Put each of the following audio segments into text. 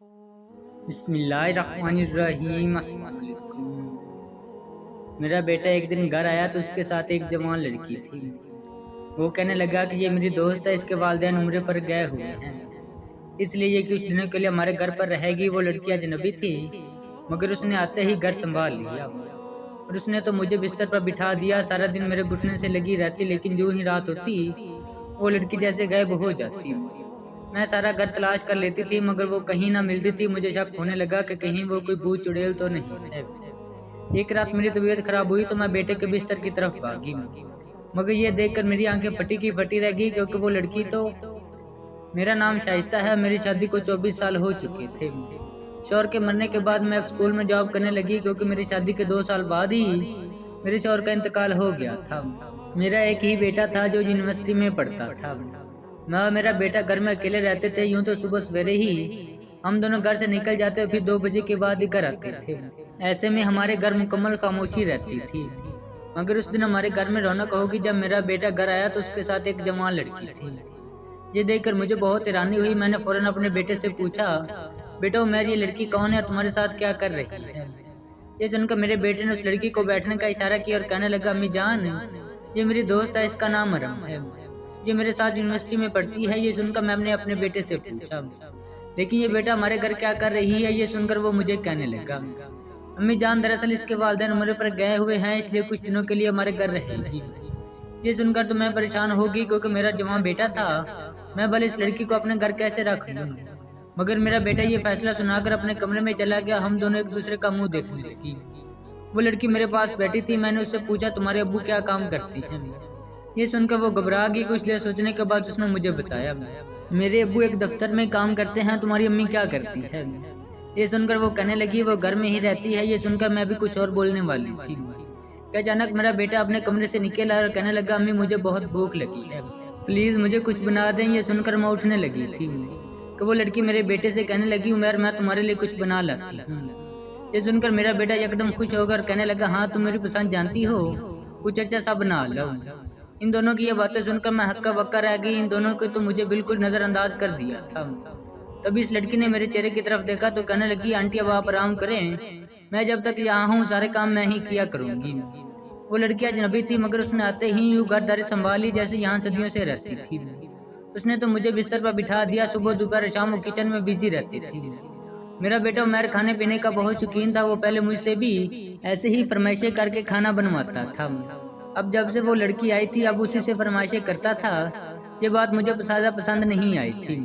बिस्मिल्लाहिर्रहमानिर्रहीम। अस्सलाम वालेकुम। मेरा बेटा एक दिन घर आया तो उसके साथ एक जवान लड़की थी। वो कहने लगा कि ये मेरी दोस्त है, इसके वालिदैन उम्रे पर गए हुए हैं, इसलिए ये कुछ दिनों के लिए हमारे घर पर रहेगी। वो लड़की अजनबी थी, मगर उसने आते ही घर संभाल लिया और उसने तो मुझे बिस्तर पर बिठा दिया। सारा दिन मेरे घुटने से लगी रहती, लेकिन जो ही रात होती वो लड़की जैसे गायब हो जाती। मैं सारा घर तलाश कर लेती थी, मगर वो कहीं ना मिलती थी। मुझे शक होने लगा कि कहीं वो कोई भूत चुड़ैल तो नहीं है। एक रात मेरी तबीयत खराब हुई तो मैं बेटे के बिस्तर की तरफ भागी, मगर ये देखकर मेरी आंखें फटी की फटी रह गई, क्योंकि वो लड़की तो मेरा नाम शाइस्ता है। मेरी शादी को 24 साल हो चुके थे। शौहर के मरने के बाद मैं एक स्कूल में जॉब करने लगी, क्योंकि मेरी शादी के 2 साल बाद ही मेरे शौहर का इंतकाल हो गया था। मेरा एक ही बेटा था जो यूनिवर्सिटी में पढ़ता था। मैं और मेरा बेटा घर में अकेले रहते थे। यूं तो सुबह सवेरे ही हम दोनों घर से निकल जाते, फिर 2 बजे के बाद ही घर आते थे। ऐसे में हमारे घर मुकम्मल खामोशी रहती थी। मगर उस दिन हमारे घर में रौनक होगी जब मेरा बेटा घर आया तो उसके साथ एक जवान लड़की थी। ये देखकर मुझे बहुत हैरानी हुई। मैंने फौरन अपने बेटे से पूछा, बेटा मेरी ये लड़की कौन है, तुम्हारे साथ क्या कर रही है? ये सुनकर मेरे बेटे ने उस लड़की को बैठने का इशारा किया और कहने लगा, अम्मी जान, ये मेरी दोस्त है, इसका नाम मरम है, ये मेरे साथ यूनिवर्सिटी में पढ़ती है। ये सुनकर मैंने अपने बेटे से पूछा, लेकिन ये बेटा हमारे घर क्या कर रही है? ये सुनकर वो मुझे कहने लगा, अम्मी जान, दरअसल इसके वालिदैन उम्र पर गए हुए हैं, इसलिए कुछ दिनों के लिए हमारे घर रहेगी। ये सुनकर तो मैं परेशान होगी, क्योंकि मेरा जवान बेटा था। मैं भले इस लड़की को अपने घर कैसे रख लूं, मगर मेरा बेटा ये फैसला सुनाकर अपने कमरे में चला गया। हम दोनों एक दूसरे का मुंह देखने लगी। वो लड़की मेरे पास बैठी थी। मैंने उससे पूछा, तुम्हारे अब्बू क्या काम करती हैं? ये सुनकर वो घबरा गई। कुछ देर सोचने के बाद उसने मुझे बताया, मेरे अब्बू एक दफ्तर में काम करते हैं। तुम्हारी अम्मी क्या करती है? ये सुनकर वो कहने लगी, वो घर में ही रहती है। ये सुनकर मैं भी कुछ और बोलने वाली थी कि अचानक मेरा बेटा अपने कमरे से निकला और कहने लगा, अम्मी मुझे बहुत भूख लगी है, प्लीज मुझे कुछ बना दें। ये सुनकर मैं उठने लगी थी कि वो लड़की मेरे बेटे से कहने लगी, उमर मैं तुम्हारे लिए कुछ बना लाती हूँ। ये सुनकर मेरा बेटा एकदम खुश होकर कहने लगा, हाँ तुम मेरी पसंद जानती हो, कुछ अच्छा सा बना लो। इन दोनों की ये बातें सुनकर मैं हक्का बक्का रह गई। इन दोनों को तो मुझे बिल्कुल नजरअंदाज कर दिया था। तभी इस लड़की ने मेरे चेहरे की तरफ देखा तो कहने लगी, आंटी अब आप आराम करें, मैं जब तक यहाँ हूँ सारे काम मैं ही किया करूँगी। वो लड़की अजनबी थी, मगर उसने आते ही यूँ घरदारी संभाली जैसे यहाँ सदियों से रहती थी। उसने तो मुझे बिस्तर पर बिठा दिया। सुबह दोपहर शाम वो किचन में बिजी रहती थी। मेरा बेटा उमर खाने पीने का बहुत शौकीन था। वो पहले मुझसे भी ऐसे ही फरमाइशें करके खाना बनवाता था। अब जब से वो लड़की आई थी, अब उसी से फरमाइशें करता था। ये बात मुझे ज़्यादा पसंद नहीं आई थी,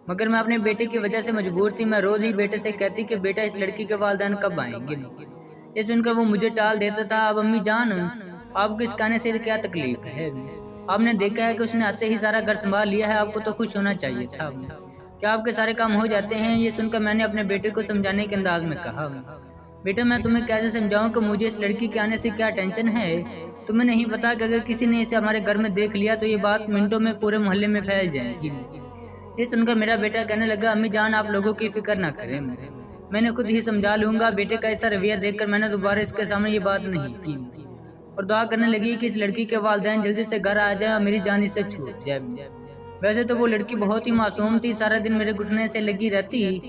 मगर मैं अपने बेटे की वजह से मजबूर थी। मैं रोज ही बेटे से कहती कि बेटा इस लड़की के वालिदैन कब आएंगे। ये सुनकर वो मुझे टाल देता था। अब अम्मी जान, आपको इस कहने से क्या तकलीफ है? आपने देखा है कि उसने आते ही सारा घर संभाल लिया है, आपको तो खुश होना चाहिए था। क्या आपके सारे काम हो जाते हैं? ये सुनकर मैंने अपने बेटे को समझाने के अंदाज में कहा, बेटा मैं तुम्हें कैसे समझाऊं कि मुझे इस लड़की के आने से क्या टेंशन है? तुम्हें नहीं पता कि अगर किसी ने इसे हमारे घर में देख लिया तो ये बात मिनटों में पूरे मोहल्ले में फैल जाएगी। ये सुनकर मेरा बेटा कहने लगा, अम्मी जान आप लोगों की फिक्र ना करें, मैंने खुद ही समझा लूंगा। बेटे का ऐसा रवैया देखकर मैंने दोबारा इसके सामने ये बात नहीं की और दुआ करने लगी कि इस लड़की के वालिदैन जल्दी से घर आ जाए और मेरी जान इससे छूट जाए। वैसे तो वो लड़की बहुत ही मासूम थी, सारा दिन मेरे घुटने से लगी रहती,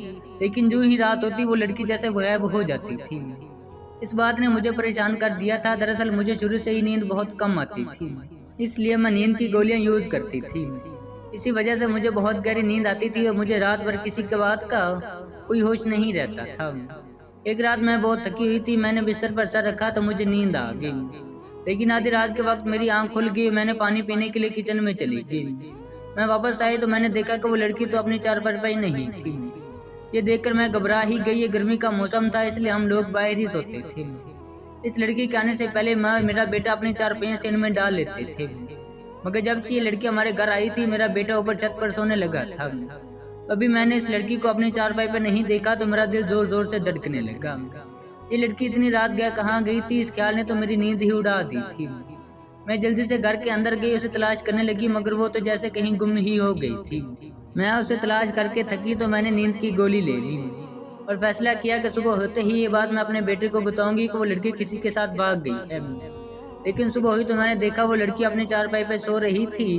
लेकिन जो ही रात होती वो लड़की जैसे गायब हो जाती थी। इस बात ने मुझे परेशान कर दिया था। दरअसल मुझे शुरू से ही नींद बहुत कम आती थी, इसलिए मैं नींद की गोलियां यूज करती थी। इसी वजह से मुझे बहुत गहरी नींद आती थी और मुझे रात भर किसी के बात का कोई होश नहीं रहता था। एक रात मैं बहुत थकी हुई थी। मैंने बिस्तर पर सर रखा तो मुझे नींद आ गई, लेकिन आधी रात के वक्त मेरी आंख खुल गई। मैंने पानी पीने के लिए किचन में चली गई। मैं वापस आई तो मैंने देखा कि वो लड़की तो अपनी चारपाई पर नहीं थी। ये देखकर मैं घबरा ही गई। ये गर्मी का मौसम था, इसलिए हम लोग बाहर ही सोते थे। इस लड़की के आने से पहले मैं और मेरा बेटा अपनी चारपाई से इनमें डाल लेते थे, मगर जब से ये लड़की हमारे घर आई थी मेरा बेटा ऊपर छत पर सोने लगा था। अभी मैंने इस लड़की को अपनी चारपाई पर नहीं देखा तो मेरा दिल जोर जोर से धड़कने लगा। ये लड़की इतनी रात गया कहाँ गई थी, इस ख्याल ने तो मेरी नींद ही उड़ा दी थी। मैं जल्दी से घर के अंदर गई, उसे तलाश करने लगी, मगर वो तो जैसे कहीं गुम ही हो गई थी। मैं उसे तलाश करके थकी तो मैंने नींद की गोली ले ली और फैसला किया कि सुबह होते ही ये बात मैं अपने बेटे को बताऊंगी कि वो लड़की किसी के साथ भाग गई है। लेकिन सुबह हुई तो मैंने देखा वो लड़की अपनी चारपाई पर सो रही थी।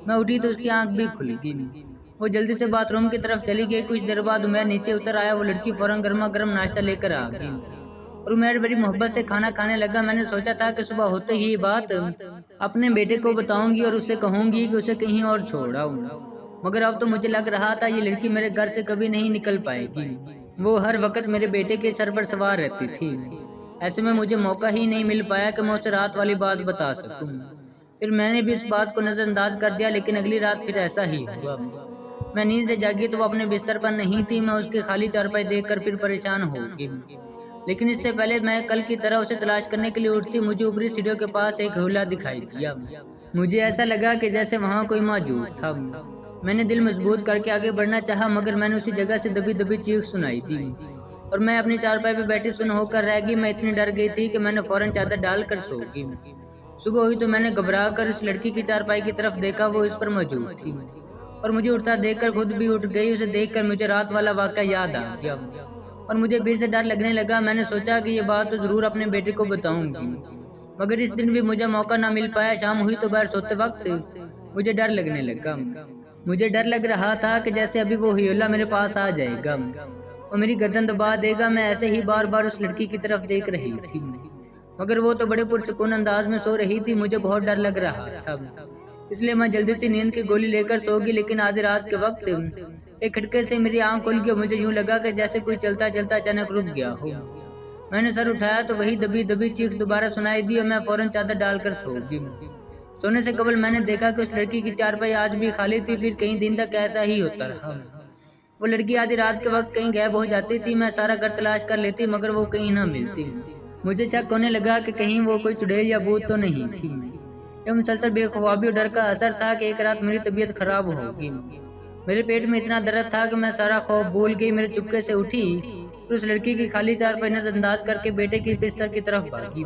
मैं उठी तो उसकी आंख भी खुल गई। وہ جلدی سے باتھ روم کی طرف چلی گئی۔ کچھ دیر بعد عمیر نیچے اتر آیا۔ وہ لڑکی فوراً گرما گرم ناشتہ لے کر آ گئی اور عمیر بڑی محبت سے کھانا کھانے لگا۔ میں نے سوچا تھا کہ صبح ہوتے ہی یہ بات اپنے بیٹے کو بتاؤں گی اور اسے کہوں گی کہ اسے کہیں اور چھوڑ آؤں، مگر اب تو مجھے لگ رہا تھا یہ لڑکی میرے گھر سے کبھی نہیں نکل پائے گی۔ وہ ہر وقت میرے بیٹے کے سر پر سوار رہتی تھی۔ ایسے میں مجھے موقع ہی نہیں مل پایا کہ میں اسے رات والی بات بتا سکوں۔ پھر میں نے بھی اس بات کو نظر انداز کر دیا، لیکن اگلی رات پھر ایسا ہی ہوا۔ میں نیند سے جاگی تو وہ اپنے بستر پر نہیں تھی۔ میں اس کی خالی چارپائی دیکھ کر پھر پریشان ہو گئی، لیکن اس سے پہلے میں کل کی طرح اسے تلاش کرنے کے لیے اٹھتی، مجھے اوپری سیڑھیوں کے پاس ایک حوالہ دکھائی دیا۔ مجھے ایسا لگا کہ جیسے وہاں کوئی موجود تھا۔ میں نے دل مضبوط کر کے آگے بڑھنا چاہا، مگر میں نے اسی جگہ سے دبی دبی چیخ سنائی دی اور میں اپنی چارپائی پہ بیٹھی سن ہو کر رہ گئی۔ میں اتنی ڈر گئی تھی کہ میں نے فوراً چادر ڈال کر سو گئی۔ صبح ہوئی تو میں نے گھبرا کر اس لڑکی کی چارپائی کی طرف دیکھا، وہ اس پر موجود تھی اور مجھے اٹھتا دیکھ کر خود بھی اٹھ گئی۔ اسے دیکھ کر مجھے رات والا واقعہ یاد آ گیا اور مجھے پھر سے ڈر لگنے لگا۔ میں نے سوچا کہ یہ بات تو ضرور اپنے بیٹے کو بتاؤں گی، مگر اس دن بھی مجھے موقع نہ مل پایا۔ شام ہوئی تو باہر سوتے وقت مجھے ڈر لگنے لگا۔ مجھے ڈر لگ رہا تھا کہ جیسے ابھی وہ ہیولا میرے پاس آ جائے گا اور میری گردن دبا دے گا۔ میں ایسے ہی بار بار اس لڑکی کی طرف دیکھ رہی تھی، مگر وہ تو بڑے پرسکون انداز میں سو رہی تھی۔ مجھے بہت ڈر لگ رہا تھا، اس لیے میں جلدی سے نیند کی گولی لے کر سو گئی۔ لیکن آدھی رات کے وقت ایک کھٹکے سے میری آنکھ کھل گئی۔ مجھے یوں لگا کہ جیسے کوئی چلتا چلتا اچانک رک گیا ہو۔ میں نے سر اٹھایا تو وہی دبی دبی چیخ دوبارہ سنائی دی اور میں فوراً چادر ڈال کر سو گئی۔ سونے سے قبل میں نے دیکھا کہ اس لڑکی کی چارپائی آج بھی خالی تھی۔ پھر کئی دن تک ایسا ہی ہوتا رہا۔ وہ لڑکی آدھی رات کے وقت کہیں غائب ہو جاتی تھی۔ میں سارا گھر تلاش کر لیتی، مگر وہ کہیں نہ ملتی۔ مجھے شک ہونے لگا کہ کہیں وہ کوئی چڑیل یا بھوت تو نہیں تھی۔ یہ مسلسل بے خوابی اور ڈر کا اثر تھا کہ ایک رات میری طبیعت خراب ہو گئی۔ میرے پیٹ میں اتنا درد تھا کہ میں سارا خوف بھول گئی۔ میرے چپکے سے اٹھی اور اس لڑکی کی خالی چارپائی نظر انداز کر کے بیٹے کی بستر کی طرف بھاگی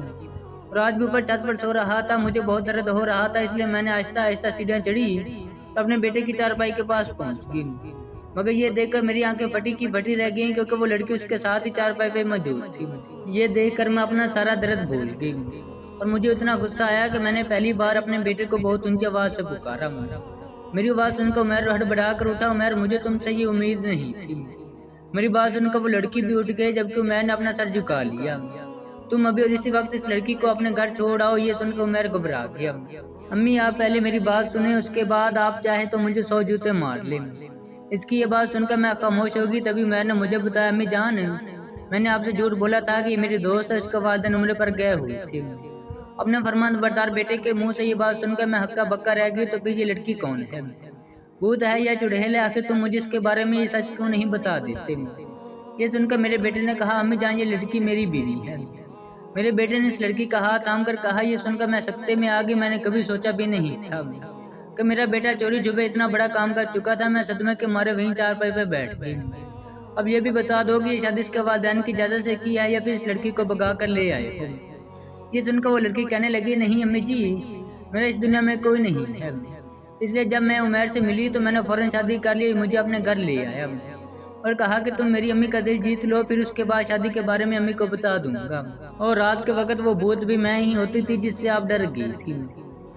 اور آج بھی اوپر چھت پر سو رہا تھا۔ مجھے بہت درد ہو رہا تھا، اس لیے میں نے آہستہ آہستہ سیڑھیاں چڑھی اور اپنے بیٹے کی چارپائی کے پاس پہنچ گئی، مگر یہ دیکھ کر میری آنکھیں پھٹی کی پھٹی رہ گئیں، کیونکہ وہ لڑکی اس کے ساتھ ہی چارپائی پہ موجود تھی۔ یہ دیکھ کر میں اپنا سارا درد بھول گئی اور مجھے اتنا غصہ آیا کہ میں نے پہلی بار اپنے بیٹے کو بہت اونچی آواز سے پکارا۔ میری آواز سن کر عمیر ہڑبڑا کر اٹھا۔ عمیر، مجھے تم سے یہ امید نہیں تھی۔ میری بات سن کر وہ لڑکی بھی اٹھ گئی، جبکہ عمیر نے اپنا سر جھکا لیا۔ تم ابھی اور اسی وقت اس لڑکی کو اپنے گھر چھوڑ آؤ۔ یہ سن کر عمیر گھبرا گیا۔ امی، آپ پہلے میری بات سنیں، اس کے بعد آپ چاہیں تو مجھے 100 جوتے مار لیں۔ اس کی یہ بات سن کر میں خاموش ہوگی۔ تبھی عمیر نے مجھے بتایا، امی جان، میں نے آپ سے جھوٹ بولا تھا کہ یہ میری دوست ہے، اس کے والدین عمرے پر گئے ہوئے تھے۔ اپنے فرمان بردار بیٹے کے منہ سے یہ بات سن کر میں ہکا بکا رہ گئی۔ تو پھر یہ لڑکی کون ہے؟ بھوت ہے یا چڑیل ہے؟ آخر تم مجھے اس کے بارے میں یہ سچ کیوں نہیں بتا دیتے؟ یہ سن کر میرے بیٹے نے کہا، امی جان، یہ لڑکی میری بیوی ہے۔ میرے بیٹے نے اس لڑکی کا ہاتھ تھام کر کہا۔ یہ سن کر میں سکتے میں آ گئی۔ میں نے کبھی سوچا بھی نہیں تھا کہ میرا بیٹا چوری چھپے اتنا بڑا کام کر چکا تھا۔ میں صدمے کے مارے وہیں چارپائی پہ بیٹھ گئی۔ اب یہ بھی بتا دو کہ یہ شادی اس کے والدین کی اجازت سے کی ہے یا پھر اس لڑکی کو بھگا کر لے آئے ہو؟ یہ سن کر وہ لڑکی کہنے لگی، نہیں امی جی، میرا اس دنیا میں کوئی نہیں ہے، اس لیے جب میں عمیر سے ملی تو میں نے فوراً شادی کر لی، مجھے اپنے گھر لے آیا اور کہا کہ تم میری امی کا دل جیت لو، پھر اس کے بعد شادی کے بارے میں امی کو بتا دوں گا۔ اور رات کے وقت وہ بھوت بھی میں ہی ہوتی تھی جس سے آپ ڈر گئی تھی،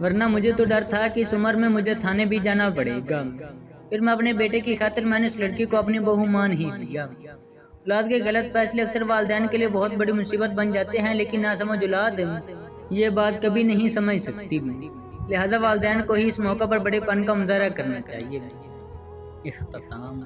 ورنہ مجھے تو ڈر تھا کہ اس عمر میں مجھے تھانے بھی جانا پڑے گا۔ پھر میں اپنے بیٹے کی خاطر میں نے اس لڑکی کو اپنی بہو مان ہی لیا۔ اولاد کے غلط فیصلے اکثر والدین کے لیے بہت بڑی مصیبت بن جاتے ہیں، لیکن ناسمجھ اولاد یہ بات کبھی نہیں سمجھ سکتی، لہٰذا والدین کو ہی اس موقع پر بڑے پن کا مظاہرہ کرنا چاہیے۔ اختتام۔